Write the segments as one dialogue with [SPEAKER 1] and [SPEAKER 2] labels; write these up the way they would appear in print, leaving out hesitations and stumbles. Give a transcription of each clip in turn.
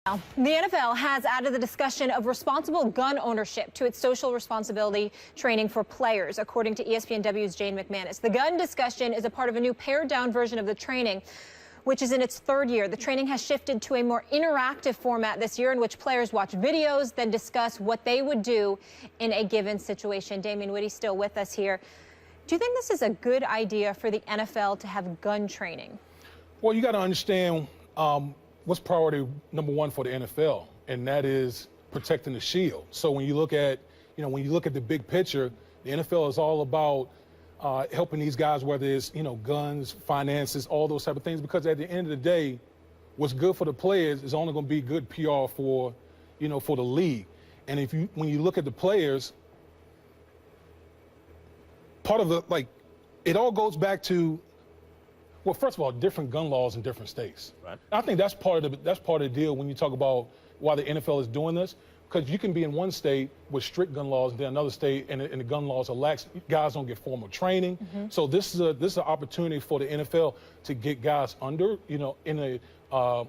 [SPEAKER 1] The NFL has added the discussion of responsible gun ownership to its social responsibility training for players, according to ESPNW's Jane McManus. The gun discussion is a part of a new pared-down version of the training, which is in its third year. The training has shifted to a more interactive format this year in which players watch videos, then discuss what they would do in a given situation. Damian Whitty still with us here. Do you think this is a good idea for the NFL to have gun training?
[SPEAKER 2] Well, you got to understand what's priority number one for the NFL, and that is protecting the shield. So when you look at, the big picture, the NFL is all about helping these guys, whether it's, guns, finances, all those type of things, because at the end of the day, what's good for the players is only going to be good PR for, for the league. And when you look at the players, part of it all goes back to, well, first of all, different gun laws in different states. Right. I think that's part of the deal when you talk about why the NFL is doing this, because you can be in one state with strict gun laws and then another state and the gun laws are lax. Guys don't get formal training. Mm-hmm. So this is an opportunity for the NFL to get guys under, in a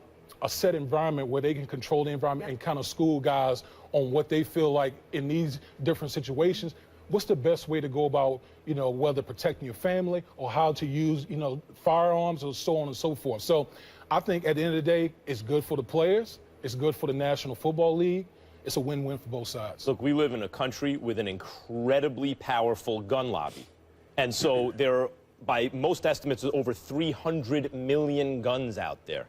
[SPEAKER 2] set environment where they can control the environment and kind of school guys on what they feel like in these different situations. What's the best way to go about, whether protecting your family or how to use, firearms or so on and so forth. So I think at the end of the day, it's good for the players. It's good for the National Football League. It's a win-win for both sides.
[SPEAKER 3] Look, we live in a country with an incredibly powerful gun lobby. And so there are, by most estimates, over 300 million guns out there.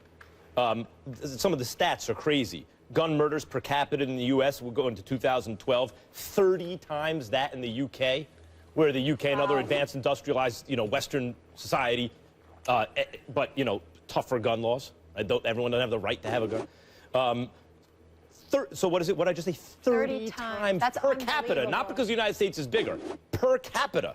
[SPEAKER 3] Some of the stats are crazy. Gun murders per capita in the U.S. will go into 2012, 30 times that in the U.K., where the U.K. and other advanced industrialized, Western society, but, tougher gun laws. Everyone doesn't have the right to have a gun. So what is it? What did I just say? 30 times per capita, not because the United States is bigger, per capita.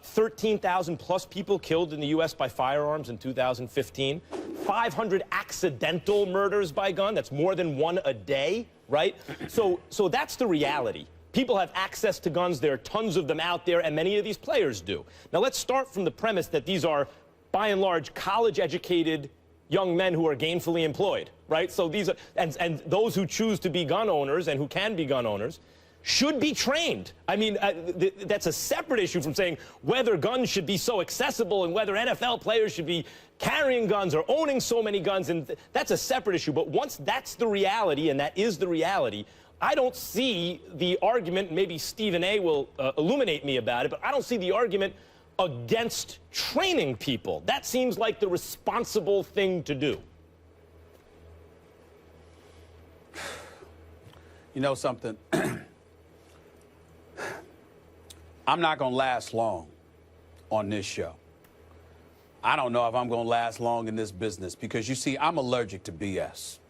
[SPEAKER 3] 13,000 plus people killed in the U.S. by firearms in 2015. 500 accidental murders by gun. That's more than one a day, right? So that's the reality. People have access to guns. There are tons of them out there, and many of these players do. Now, let's start from the premise that these are, by and large, college-educated young men who are gainfully employed, right? So these are, and those who choose to be gun owners and who can be gun owners should be trained. I mean, that's a separate issue from saying whether guns should be so accessible and whether NFL players should be carrying guns or owning so many guns, and that's a separate issue. But once that's the reality, and that is the reality, I don't see the argument, maybe Stephen A. will illuminate me about it, but I don't see the argument against training people. That seems like the responsible thing to do.
[SPEAKER 4] You know something? I'm not going to last long on this show. I don't know if I'm going to last long in this business because, you see, I'm allergic to BS.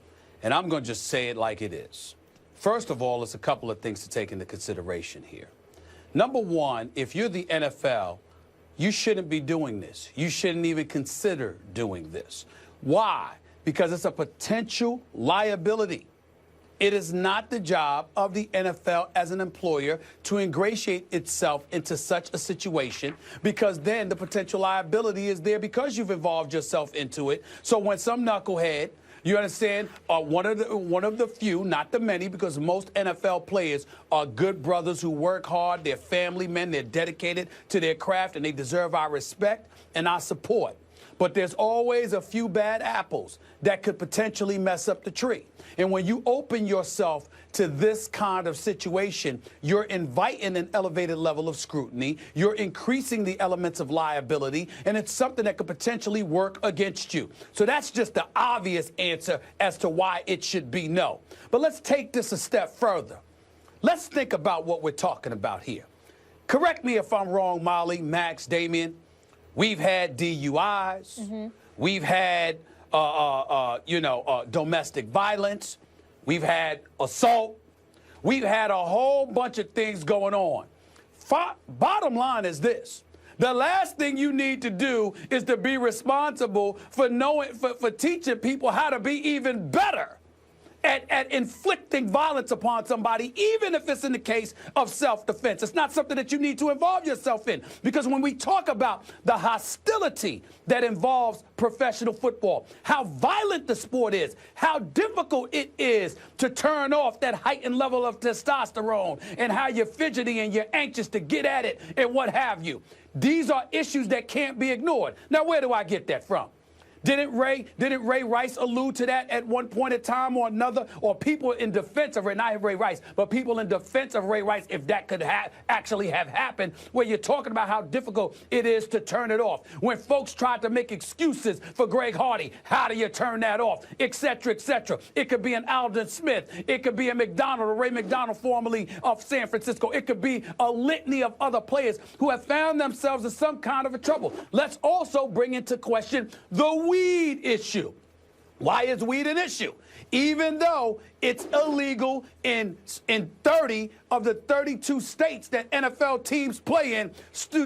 [SPEAKER 4] And I'm going to just say it like it is. First of all, it's a couple of things to take into consideration here. Number one, if you're the NFL, you shouldn't be doing this. You shouldn't even consider doing this. Why? Because it's a potential liability. It is not the job of the NFL as an employer to ingratiate itself into such a situation, because then the potential liability is there because you've involved yourself into it. So when some knucklehead, you understand, one of the few, not the many, because most NFL players are good brothers who work hard, they're family men, they're dedicated to their craft, and they deserve our respect and our support. But there's always a few bad apples that could potentially mess up the tree. And when you open yourself to this kind of situation, you're inviting an elevated level of scrutiny, you're increasing the elements of liability, and it's something that could potentially work against you. So that's just the obvious answer as to why it should be no. But let's take this a step further. Let's think about what we're talking about here. Correct me if I'm wrong, Molly, Max, Damian. We've had DUIs. Mm-hmm. We've had, domestic violence. We've had assault. We've had a whole bunch of things going on. Bottom line is this. The last thing you need to do is to be responsible for teaching people how to be even better. at inflicting violence upon somebody, even if it's in the case of self-defense. It's not something that you need to involve yourself in, because when we talk about the hostility that involves professional football, how violent the sport is, how difficult it is to turn off that heightened level of testosterone, and how you're fidgety and you're anxious to get at it and what have you. These are issues that can't be ignored. Now, where do I get that from? Didn't Ray Rice allude to that at one point in time or another? Or people in defense of Ray, not Ray Rice, but people in defense of Ray Rice, if that could actually have happened, where you're talking about how difficult it is to turn it off. When folks tried to make excuses for Greg Hardy, how do you turn that off, et cetera, et cetera. It could be an Alden Smith. It could be a McDonald, or Ray McDonald, formerly of San Francisco. It could be a litany of other players who have found themselves in some kind of a trouble. Let's also bring into question the weed issue. Why is weed an issue? Even though it's illegal in 30 of the 32 states that NFL teams play in,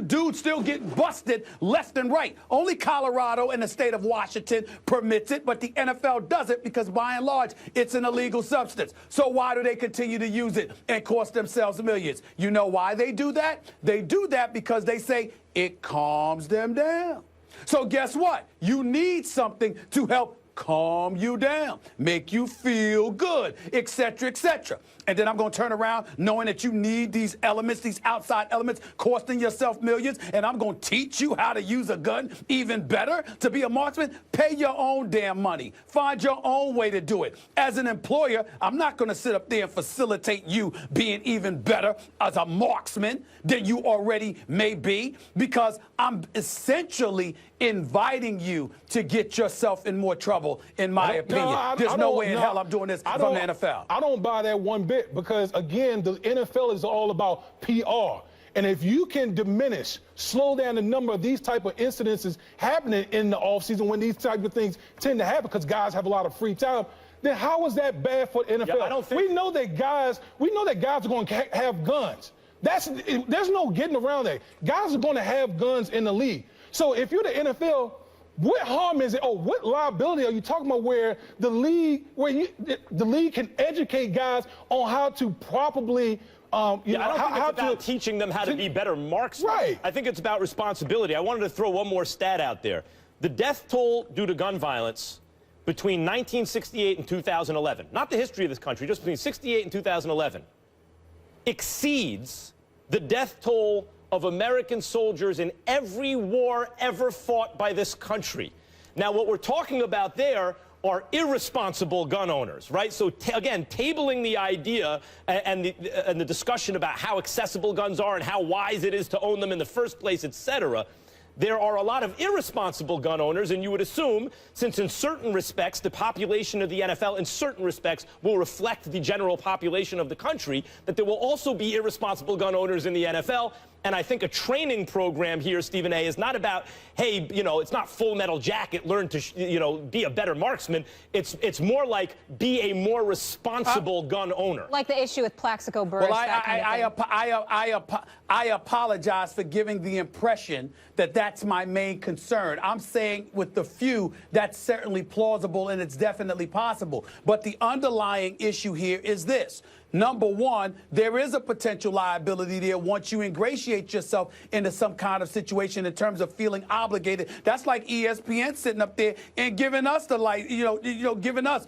[SPEAKER 4] dudes still get busted left and right. Only Colorado and the state of Washington permits it, but the NFL doesn't, because by and large, it's an illegal substance. So why do they continue to use it and cost themselves millions? You know why they do that? They do that because they say it calms them down. So guess what? You need something to help calm you down, make you feel good, et cetera, et cetera. And then I'm going to turn around knowing that you need these elements, these outside elements, costing yourself millions, and I'm going to teach you how to use a gun even better to be a marksman. Pay your own damn money. Find your own way to do it. As an employer, I'm not going to sit up there and facilitate you being even better as a marksman than you already may be, because I'm essentially inviting you to get yourself in more trouble, in my opinion. There's no way in hell I'm doing this from the NFL.
[SPEAKER 2] I don't buy that one bit, because, again, the NFL is all about PR. And if you can slow down the number of these type of incidences happening in the offseason, when these type of things tend to happen because guys have a lot of free time, then how is that bad for the NFL?
[SPEAKER 3] Yeah, I don't think...
[SPEAKER 2] we know that guys are going to have guns. There's no getting around that. Guys are going to have guns in the league. So if you're the NFL, what harm is it, or what liability are you talking about, where the league can educate guys on how to properly
[SPEAKER 3] I don't think it's about teaching them how to be better marksmen.
[SPEAKER 2] Right.
[SPEAKER 3] I think it's about responsibility. I wanted to throw one more stat out there. The death toll due to gun violence between 1968 and 2011, not the history of this country, just between 68 and 2011, exceeds the death toll of American soldiers in every war ever fought by this country. Now, what we're talking about there are irresponsible gun owners, right? So, again, tabling the idea and the discussion about how accessible guns are and how wise it is to own them in the first place, et cetera. There are a lot of irresponsible gun owners, and you would assume, since in certain respects the population of the NFL in certain respects will reflect the general population of the country, that there will also be irresponsible gun owners in the NFL. And I think a training program here, Stephen A., is not about, hey, it's not Full Metal Jacket, learn to, be a better marksman. It's more like be a more responsible gun owner.
[SPEAKER 1] Like the issue with Plaxico Burress.
[SPEAKER 4] Well, I apologize for giving the impression that that's my main concern. I'm saying with the few, that's certainly plausible and it's definitely possible. But the underlying issue here is this. Number one, there is a potential liability there once you ingratiate yourself into some kind of situation in terms of feeling obligated. That's like ESPN sitting up there and giving us giving us,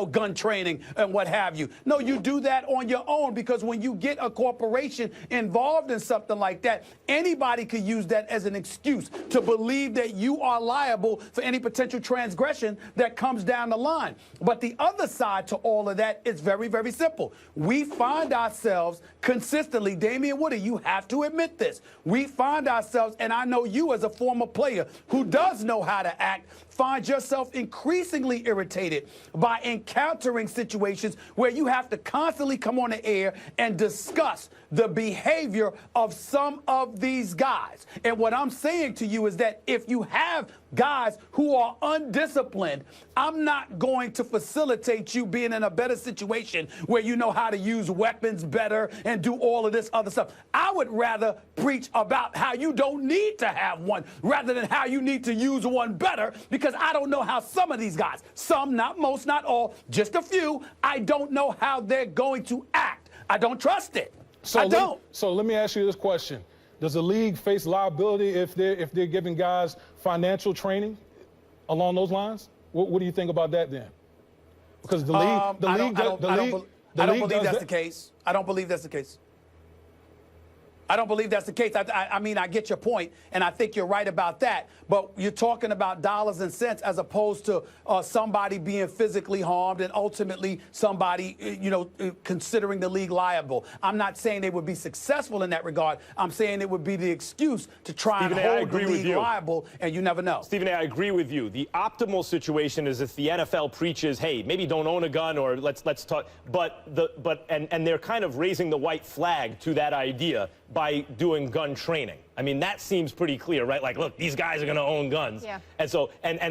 [SPEAKER 4] gun training and what have you. No, you do that on your own, because when you get a corporation involved in something like that, anybody could use that as an excuse to believe that you are liable for any potential transgression that comes down the line. But the other side to all of that is very, very simple. We find ourselves consistently, Damian Woody, you have to admit this. We find ourselves, and I know you as a former player who does know how to act, find yourself increasingly irritated by encountering situations where you have to constantly come on the air and discuss the behavior of some of these guys. And what I'm saying to you is that if you have guys who are undisciplined, I'm not going to facilitate you being in a better situation where you know how to use weapons better and do all of this other stuff. I would rather preach about how you don't need to have one rather than how you need to use one better, because because I don't know how some of these guys, some, not most, not all, just a few, I don't know how they're going to act. I don't trust it. I don't.
[SPEAKER 2] So let me ask you this question. Does the league face liability if they're giving guys financial training along those lines? What do you think about that then? Because the league,
[SPEAKER 4] I don't believe that's the case. I don't believe that's the case. I don't believe that's the case. I mean, I get your point, and I think you're right about that. But you're talking about dollars and cents as opposed to somebody being physically harmed and ultimately somebody, considering the league liable. I'm not saying they would be successful in that regard. I'm saying it would be the excuse to try and hold the league liable, and you never know.
[SPEAKER 3] Stephen A., I agree with you. The optimal situation is if the NFL preaches, hey, maybe don't own a gun or let's talk. But they're kind of raising the white flag to that idea by doing gun training. I mean, that seems pretty clear, right? Like, look, these guys are going to own guns.
[SPEAKER 1] Yeah.
[SPEAKER 3] And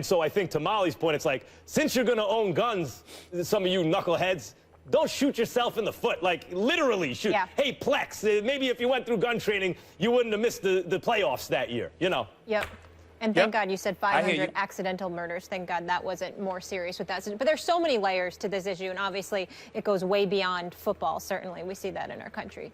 [SPEAKER 3] so I think to Molly's point, it's like, since you're going to own guns, some of you knuckleheads, don't shoot yourself in the foot. Like, literally shoot.
[SPEAKER 1] Yeah.
[SPEAKER 3] Hey, Plex, maybe if you went through gun training, you wouldn't have missed the playoffs that year,
[SPEAKER 1] Yep. And thank God you said 500 accidental murders. Thank God that wasn't more serious with that. But there's so many layers to this issue, and obviously it goes way beyond football, certainly. We see that in our country.